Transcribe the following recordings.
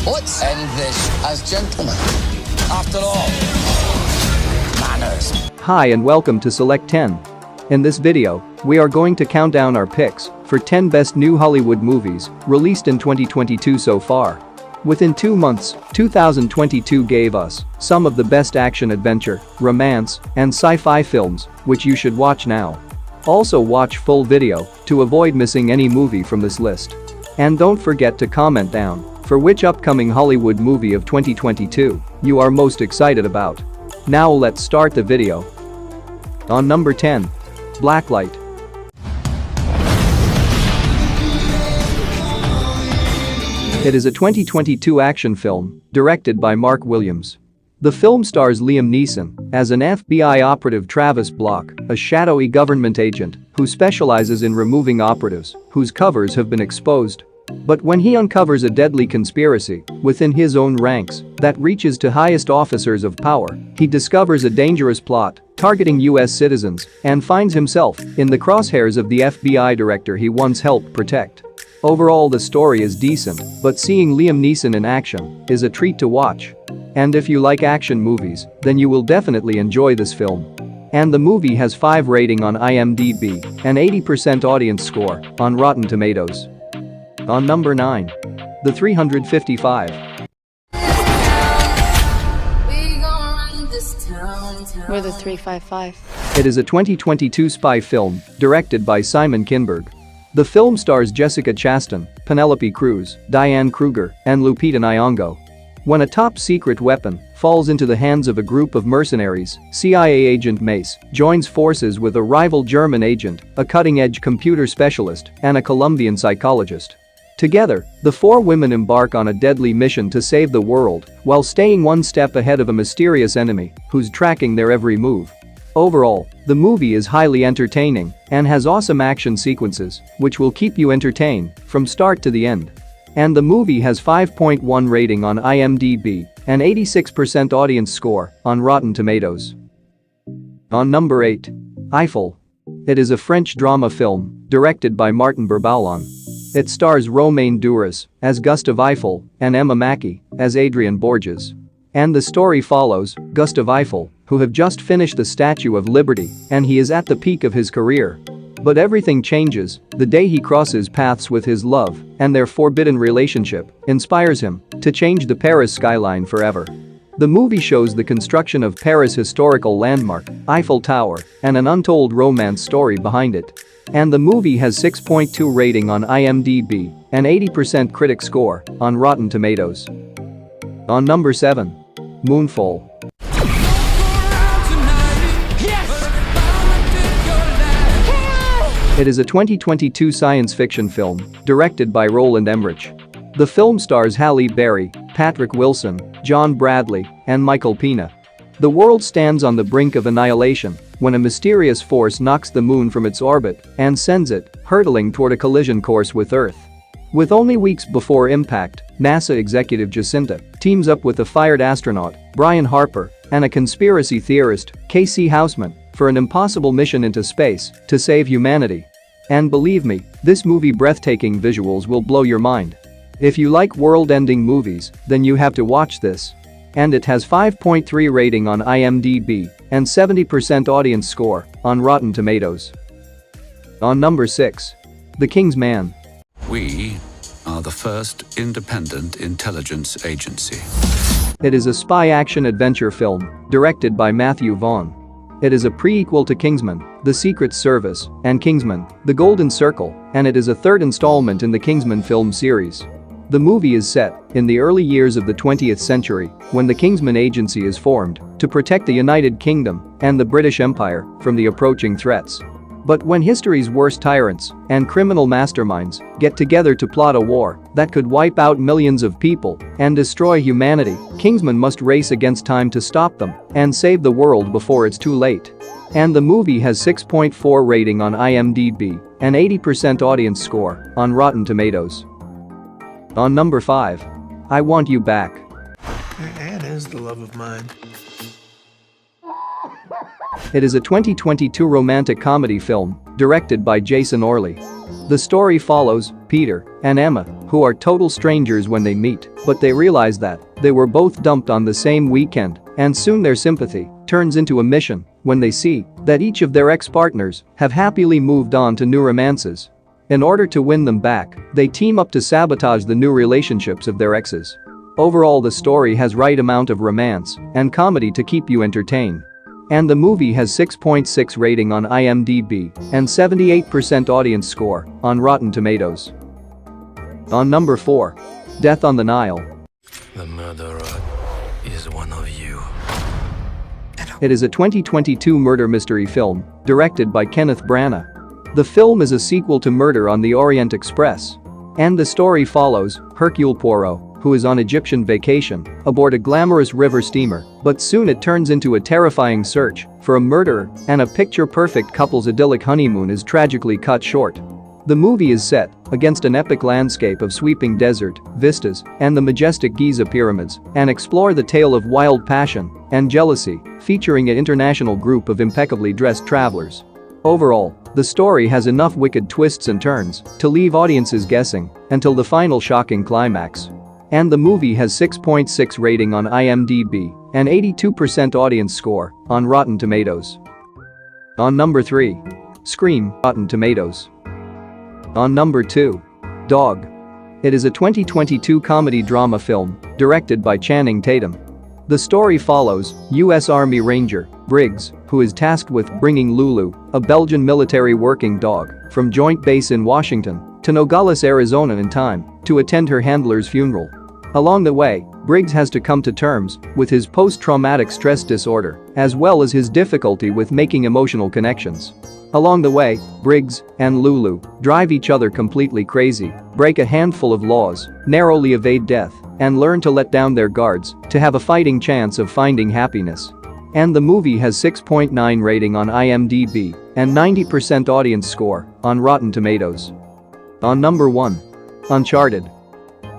Let's end this as gentlemen. After all, manners. Hi and welcome to Select 10. In this video, we are going to count down our picks for 10 best new Hollywood movies released in 2022 so far. Within 2 months, 2022 gave us some of the best action adventure, romance, and sci-fi films, which you should watch now. Also watch full video to avoid missing any movie from this list. And don't forget to comment down for which upcoming Hollywood movie of 2022 you are most excited about. Now let's start the video. On number 10. Blacklight. It is a 2022 action film directed by Mark Williams. The film stars Liam Neeson as an FBI operative, Travis Block, a shadowy government agent who specializes in removing operatives whose covers have been exposed. But when he uncovers a deadly conspiracy within his own ranks that reaches to highest officers of power, he discovers a dangerous plot targeting US citizens and finds himself in the crosshairs of the FBI director he once helped protect. Overall, the story is decent, but seeing Liam Neeson in action is a treat to watch. And if you like action movies, then you will definitely enjoy this film. And the movie has 5 rating on IMDB and 80% audience score on Rotten Tomatoes. On number 9. The 355. We're the 355. It is a 2022 spy film directed by Simon Kinberg. The film stars Jessica Chastain, Penelope Cruz, Diane Kruger, and Lupita Nyong'o. When a top-secret weapon falls into the hands of a group of mercenaries, CIA agent Mace joins forces with a rival German agent, a cutting-edge computer specialist, and a Colombian psychologist. Together, the 4 women embark on a deadly mission to save the world while staying one step ahead of a mysterious enemy who's tracking their every move. Overall, the movie is highly entertaining and has awesome action sequences which will keep you entertained from start to the end. And the movie has 5.1 rating on IMDb and 86% audience score on Rotten Tomatoes. On number 8. Eiffel. It is a French drama film directed by Martin Bourboulon. It stars Romain Duras as Gustave Eiffel and Emma Mackey as Adrian Borges. And the story follows Gustave Eiffel, who have just finished the Statue of Liberty, and he is at the peak of his career. But everything changes the day he crosses paths with his love, and their forbidden relationship inspires him to change the Paris skyline forever. The movie shows the construction of Paris' historical landmark, Eiffel Tower, and an untold romance story behind it. And the movie has 6.2 rating on IMDb and 80% critic score on Rotten Tomatoes. On number 7. Moonfall. It is a 2022 science fiction film directed by Roland Emmerich. The film stars Halle Berry, Patrick Wilson, John Bradley, and Michael Pena. The world stands on the brink of annihilation when a mysterious force knocks the moon from its orbit and sends it hurtling toward a collision course with Earth. With only weeks before impact, NASA executive Jacinta teams up with a fired astronaut, Brian Harper, and a conspiracy theorist, Casey Houseman, for an impossible mission into space to save humanity. And believe me, this movie breathtaking visuals will blow your mind. If you like world-ending movies, then you have to watch this. And it has 5.3 rating on IMDb and 70% audience score on Rotten Tomatoes. On number 6. The King's Man. We are the first independent intelligence agency. It is a spy action adventure film directed by Matthew Vaughn. It is a prequel to Kingsman: The Secret Service and Kingsman: The Golden Circle, and it is a 3rd installment in the Kingsman film series. The movie is set in the early years of the 20th century when the Kingsman Agency is formed to protect the United Kingdom and the British Empire from the approaching threats. But when history's worst tyrants and criminal masterminds get together to plot a war that could wipe out millions of people and destroy humanity, Kingsman must race against time to stop them and save the world before it's too late. And the movie has 6.4 rating on IMDb and 80% audience score on Rotten Tomatoes. On number 5. I Want You Back. Anne is the love of mine. It is a 2022 romantic comedy film directed by Jason Orley. The story follows Peter and Emma, who are total strangers when they meet, but they realize that they were both dumped on the same weekend, and soon their sympathy turns into a mission when they see that each of their ex-partners have happily moved on to new romances. In order to win them back, they team up to sabotage the new relationships of their exes. Overall, the story has right amount of romance and comedy to keep you entertained. And the movie has 6.6 rating on IMDB and 78% audience score on Rotten Tomatoes. On number 4. Death on the Nile. The murderer is one of you. It is a 2022 murder mystery film directed by Kenneth Branagh. The film is a sequel to Murder on the Orient Express. And the story follows Hercule Poirot, who is on Egyptian vacation aboard a glamorous river steamer, but soon it turns into a terrifying search for a murderer, and a picture-perfect couple's idyllic honeymoon is tragically cut short. The movie is set against an epic landscape of sweeping desert vistas and the majestic Giza pyramids, and explore the tale of wild passion and jealousy, featuring an international group of impeccably dressed travelers. Overall, the story has enough wicked twists and turns to leave audiences guessing until the final shocking climax. And the movie has 6.6 rating on IMDb and 82% audience score on Rotten Tomatoes. On number 3. Scream, Rotten Tomatoes. On number 2. Dog. It is a 2022 comedy drama film directed by Channing Tatum. The story follows U.S. Army Ranger Briggs, who is tasked with bringing Lulu, a Belgian military working dog, from Joint Base in Washington to Nogales, Arizona in time to attend her handler's funeral. Along the way, Briggs has to come to terms with his post-traumatic stress disorder, as well as his difficulty with making emotional connections. Along the way, Briggs and Lulu drive each other completely crazy, break a handful of laws, narrowly evade death, and learn to let down their guards to have a fighting chance of finding happiness. And the movie has 6.9 rating on IMDb and 90% audience score on Rotten Tomatoes. On number 1. Uncharted.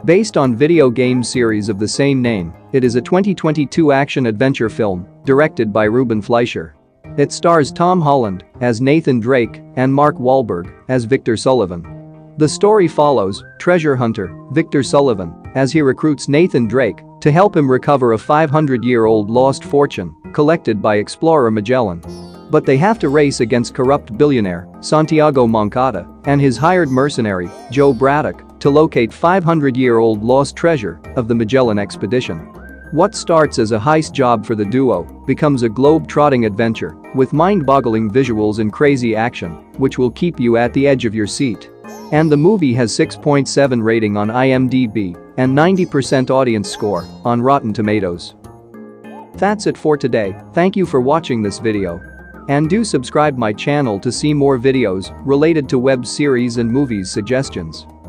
Based on video game series of the same name, it is a 2022 action-adventure film directed by Ruben Fleischer. It stars Tom Holland as Nathan Drake and Mark Wahlberg as Victor Sullivan. The story follows treasure hunter Victor Sullivan as he recruits Nathan Drake to help him recover a 500-year-old lost fortune collected by explorer Magellan. But they have to race against corrupt billionaire Santiago Moncada and his hired mercenary, Joe Braddock, to locate 500-year-old lost treasure of the Magellan expedition. What starts as a heist job for the duo becomes a globe-trotting adventure with mind-boggling visuals and crazy action, which will keep you at the edge of your seat. And the movie has 6.7 rating on IMDb and 90% audience score on Rotten Tomatoes. That's it for today. Thank you for watching this video. And do subscribe my channel to see more videos related to web series and movies suggestions.